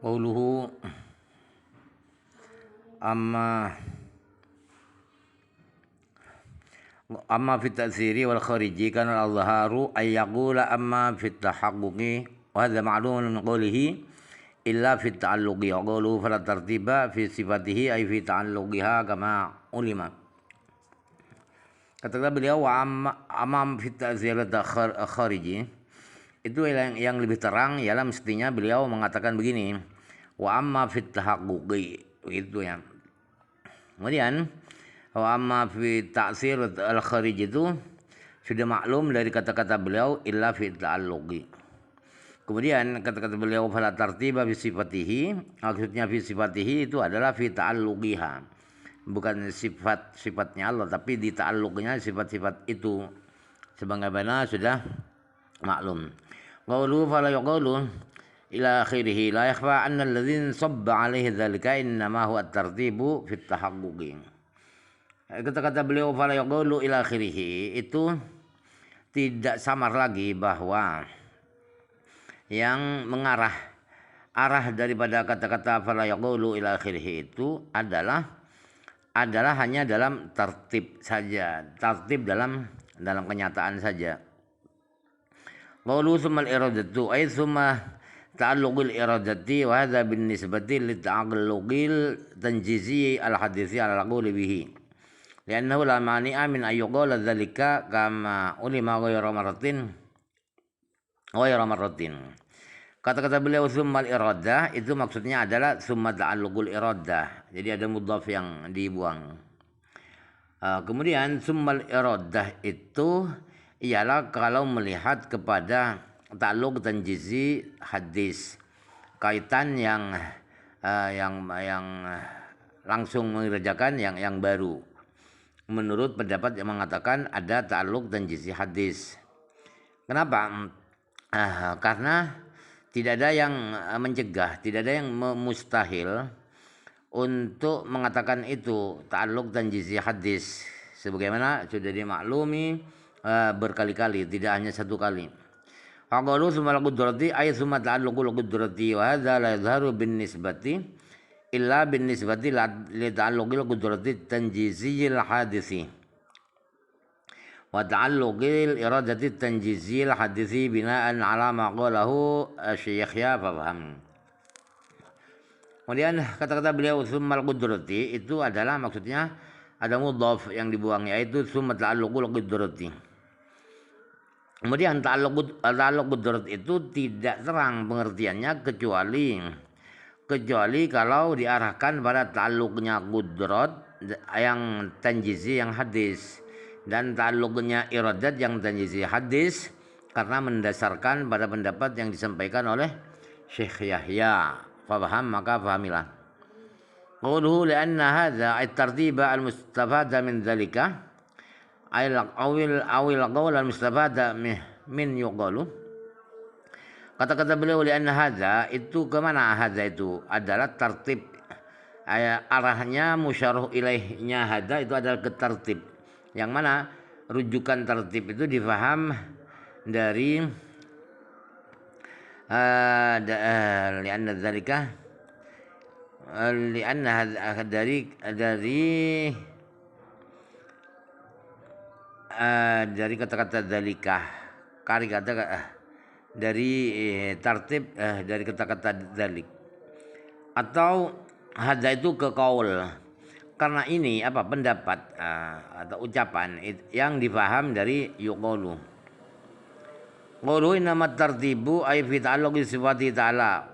Qauluhu amma fit ta'siri wal khariji kana al-azharu ay yaqula amma fit tahaqquqi wa hadha ma'lumun min qawlihi illa fit ta'alluqi wa qawluhu fala tartiba fi sifatihi ay fi ta'alluqiha kama ulima. Kata beliau wa amma fit ta'siri wal khariji itu yang lebih terang ialah mestinya beliau mengatakan begini, wa amma fit tahaqquqi, begitu ya. Kemudian wa amma fi ta'sir al-kharij itu sudah maklum dari kata-kata beliau illa fi ta'alluqi. Kemudian kata-kata beliau fala tartiba fi sifatihi, maksudnya fi sifatihi itu adalah fi ta'alluqiha. Bukan sifat-sifatnya Allah, tapi di ta'alluqnya sifat-sifat itu. Sebagaimana sudah maklum. Qauluhu fala yaqulu ila akhirih la yakhfa anna alladhin sabba alaihi dzalika innama huwa at-tartibu fi at-tahaqquqi. Kata-kata beliau fala yaqulu ila akhirih itu tidak samar lagi bahwa yang mengarah arah daripada kata-kata fala yaqulu ila akhirih itu adalah hanya dalam tertib saja, tertib dalam kenyataan saja. Qaulu summal iradatu ay summa ta'alluqul iradati wa hadha bin nisbati li ta'alluqil tanjizi al hadithi ala qawli bihi li'annahu la mani'a min ayyuqala dzalika kama ulima ghayra marratin. Kata-kata beliau summal iradah itu maksudnya adalah summa ta'alluqul iradah, jadi ada mudhaf yang dibuang. Kemudian summal iradah itu ialah kalau melihat kepada ta'alluq tanjizi hadis, kaitan yang langsung mengerjakan yang baru. Menurut pendapat yang mengatakan ada ta'alluq tanjizi hadis. Kenapa? Karena tidak ada yang mencegah, tidak ada yang mustahil untuk mengatakan itu ta'alluq tanjizi hadis, sebagaimana sudah dimaklumi berkali-kali, tidak hanya satu kali. Faqalu summa al-qudrati ay summa ta'alluqul qudrati wa hadza la yadhharu bin nisbati illa bin nisbati li ta'alluqil qudrati tanjiziyil hadisi wa ta'alluqil iradati tanjiziyil hadisi bina'an ala ma qalahu Syekh ya faham. Kemudian kata-kata beliau summa al-qudrati itu adalah maksudnya ada mudhaf yang dibuang, yaitu summa ta'alluqul qudrati. Kemudian ta'alluq qudrat itu tidak terang pengertiannya kecuali kalau diarahkan pada ta'alluqnya qudrat yang tanjizi yang hadis dan ta'alluqnya iradat yang tanjizi hadis, karena mendasarkan pada pendapat yang disampaikan oleh Syekh Yahya. Faham, maka fahamilah. Qawluhu li'anna hadza at-tartiba al-mustafada min dzalika awil qawl al-mustafada min yuqalu. Kata-kata beliau li'anna hadza itu kemana? Hadza itu adalah tertib, arahnya musyarah ilaihnya hadza itu adalah ke tertib, yang mana rujukan tertib itu difaham dari li'anna dzalika li'anna dari kata-kata dzalika, dari tertib dari kata-kata dzalik, atau hadza itu ke qaul, karena ini pendapat atau ucapan yang difaham dari yuqalu. Qaulu innamat tartibu ay fi ta'alluqi sifati ta'ala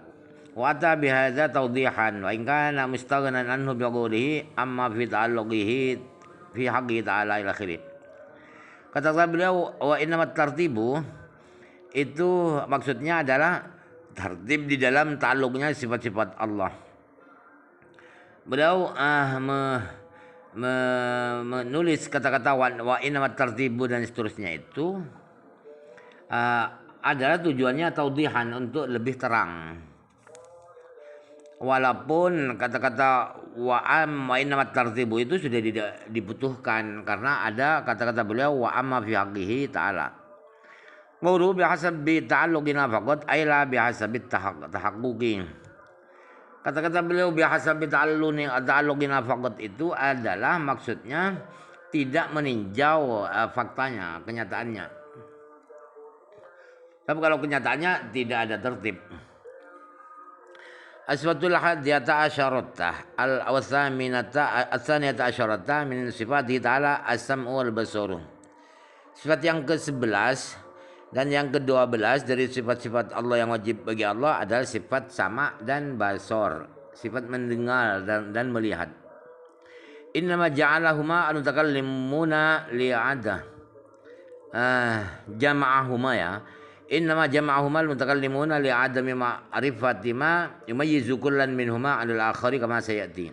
wa ata bihadza tawdihan wa in kana mustaghnan anhu bi qawlihi amma fi ta'alluqihi fi haqqi ta'ala ila akhirih. Kata beliau wa innamat tartibu itu maksudnya adalah tertib di dalam ta'alluqnya sifat-sifat Allah. Beliau menulis kata-kata wa innamat tartibu dan seterusnya itu adalah tujuannya taudihan, untuk lebih terang. Walaupun kata-kata wa innamat tartibu itu sudah tidak dibutuhkan, karena ada kata-kata beliau wa amma fi haqqihi ta'ala. Qawlu bihasabi ta'alluqina faqat ay la bihasabi tahaqquqi. Kata-kata beliau bihasabi ta'alluqina faqat itu adalah maksudnya tidak meninjau faktanya, kenyataannya. Tapi kalau kenyataannya tidak ada tertib. Aswatul hadiyata asyarata al-awthaminata atsaniyata asyarata min sifatihi ta'ala as-sam'u wal basaru. Sifat yang ke-11 dan yang ke-12 dari sifat-sifat Allah yang wajib bagi Allah adalah sifat sama dan basar, sifat mendengar dan melihat. Innama ja'alahuma al-mutakallimuna li'adah. Jama'ahuma ya. Innama jama'ahuma al-mutakallimuna li'adami ma'rifati ma yumayyizu kullan minhuma 'anil akhari kama sayati.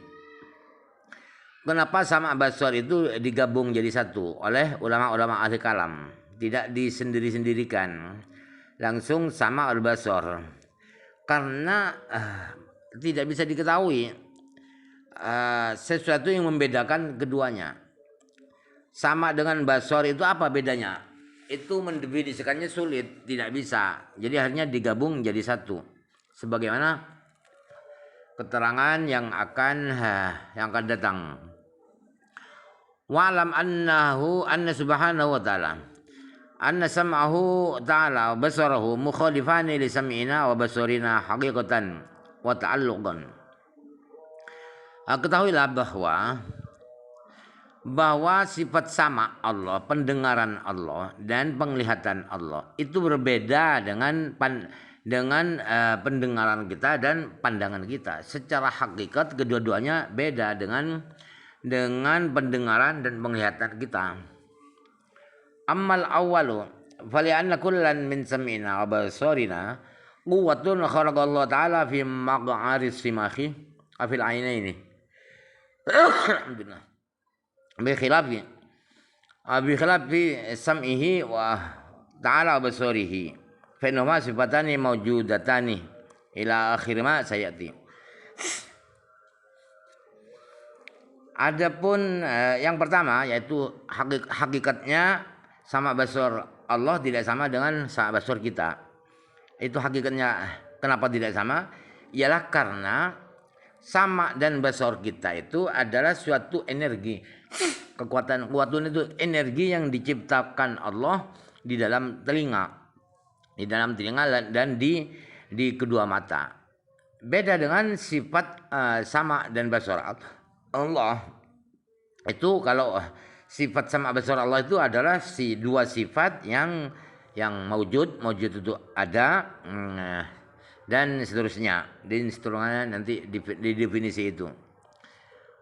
Kenapa sama basar itu digabung jadi satu oleh ulama-ulama ahli kalam, tidak disendiri-sendirikan, langsung sama al-basar, karena tidak bisa diketahui sesuatu yang membedakan keduanya. Sama dengan basar itu apa bedanya? Itu mendefinisikannya sulit, tidak bisa. Jadi akhirnya digabung jadi satu. Sebagaimana keterangan yang akan datang. Wa'lam anna subhanahu wa ta'ala anna sam'ahu ta'ala wa basarahu mukhalifani li sam'ina wa basarina haqiqatan wa ta'alluqan. Ketahuilah bahwa sifat sama Allah, pendengaran Allah dan penglihatan Allah itu berbeda dengan pendengaran kita dan pandangan kita. Secara hakikat kedua-duanya beda dengan pendengaran dan penglihatan kita. Ammal awwalu fali'anna kullan min sam'ina wa basarina quwwatun khalaqallahu ta'ala fi maq'aris simahi afil ainaini. Alhamdulillah. Bikhilafi sam'ihi wa ta'ala wa basarihi fa innahuma sifatani mawjudatani ila akhir ma sayati. Adapun yang pertama yaitu hakikatnya sama basar Allah tidak sama dengan sama basar kita. Itu hakikatnya. Kenapa tidak sama? Ialah karena sama dan basar kita itu adalah suatu energi. Kekuatan itu energi yang diciptakan Allah di dalam telinga. Di dalam telinga dan di kedua mata. Beda dengan sifat sama dan basar Allah itu. Kalau sifat sama basar Allah itu adalah dua sifat yang maujud itu ada dan seterusnya. Di seterusnya nanti di definisi itu.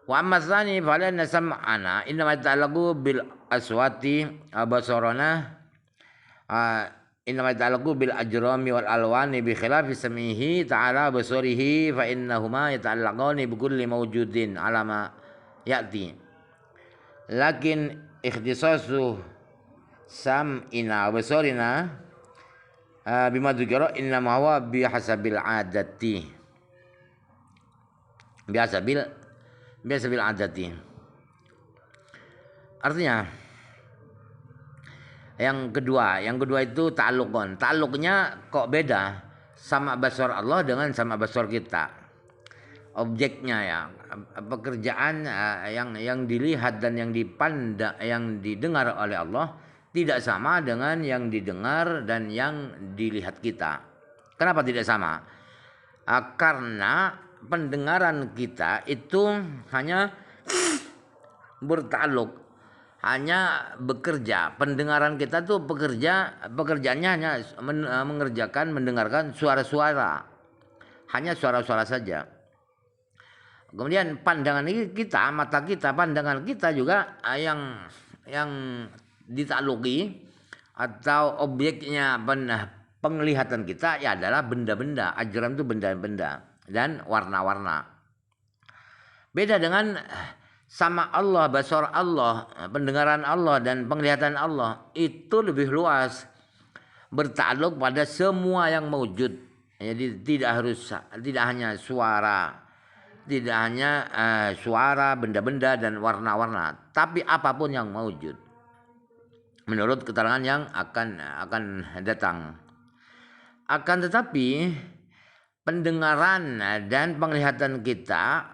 Wa amma tsani falan sam'ana inna ta'allaqu bil aswati basarana inna ta'allaqu bil ajrami wal alwani bi khilafi samihi ta'ala basarihi fa innahuma yata'allaqani bi kulli mawjudin ala ma ya'ti. Lakin ikhtisasu sam'ina wa basarina bima dzukira inna ma huwa bihasabil adati. Bihasabil adati. Artinya yang kedua itu ta'alluqan. Ta'alluqnya kok beda sama basar Allah dengan sama basar kita. Objeknya ya, pekerjaan yang dilihat dan yang dipandang, yang didengar oleh Allah tidak sama dengan yang didengar dan yang dilihat kita. Kenapa tidak sama? Karena pendengaran kita itu hanya bertaluk, hanya bekerja. Pendengaran kita tuh pekerjaannya hanya mendengarkan suara-suara, hanya suara-suara saja. Kemudian pandangan kita, mata kita, pandangan kita juga yang ditakluki atau objeknya penglihatan kita ya adalah benda-benda. Ajram itu benda-benda dan warna-warna. Beda dengan sama Allah, basar Allah, pendengaran Allah dan penglihatan Allah itu lebih luas, bertakluk pada semua yang mewujud. Jadi tidak hanya suara, benda-benda dan warna-warna, tapi apapun yang mewujud. Menurut keterangan yang akan datang. Akan tetapi pendengaran dan penglihatan kita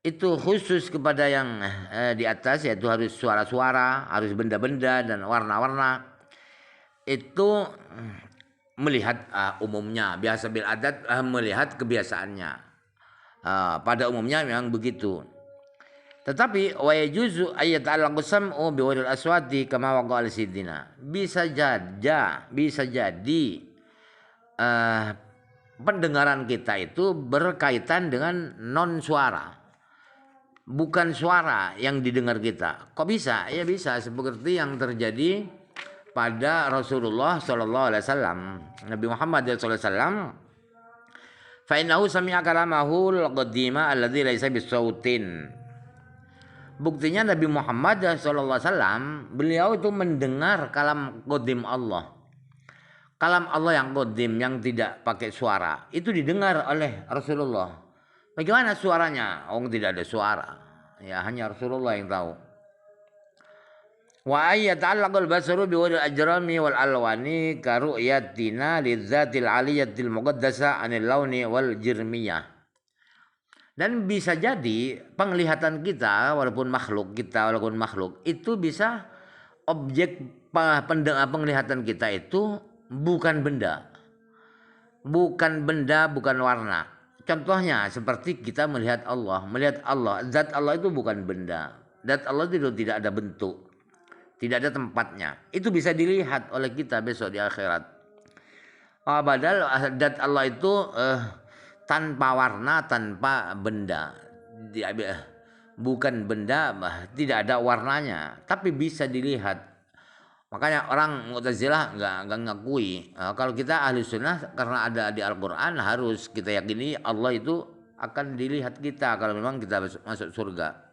itu khusus kepada yang di atas, yaitu harus suara-suara, harus benda-benda dan warna-warna. Itu melihat umumnya, biasa bil adat melihat kebiasaannya. Pada umumnya memang begitu. Tetapi wa yajuzu ayat al-qasam'u biwalil aswati kama waqa al-sidina. Bisa jadi pendengaran kita itu berkaitan dengan non suara. Bukan suara yang didengar kita. Kok bisa? Ya bisa, seperti yang terjadi pada Rasulullah Sallallahu Alaihi Wasallam. Nabi Muhammad Sallallahu Alaihi Wasallam. Fa innahu sami'a kalamahu al-qadima alladzi laisa bisautin. Buktinya Nabi Muhammad Sallallahu Alaihi Wasallam, beliau itu mendengar kalam qadim Allah. Kalam Allah yang qadim, yang tidak pakai suara, itu didengar oleh Rasulullah. Bagaimana suaranya? Tidak ada suara. Ya, hanya Rasulullah yang tahu. Wa ayyata'allaqul basaru biwalil ajrami wal alwani ka ru'yatina lidzatil aliyatil muqaddasa anil launi wal jirmiyah. Dan bisa jadi penglihatan kita walaupun makhluk itu bisa objek penglihatan kita itu bukan benda. Bukan warna. Contohnya seperti kita melihat Allah, zat Allah itu bukan benda. Zat Allah itu tidak ada bentuk, tidak ada tempatnya. Itu bisa dilihat oleh kita besok di akhirat. Padahal zat Allah itu tanpa warna, tanpa benda. Bukan benda, tidak ada warnanya, tapi bisa dilihat. Makanya orang Mu'tazilah nggak ngakui. Kalau kita ahli sunnah, karena ada di Al-Quran, harus kita yakini Allah itu akan dilihat kita kalau memang kita masuk surga.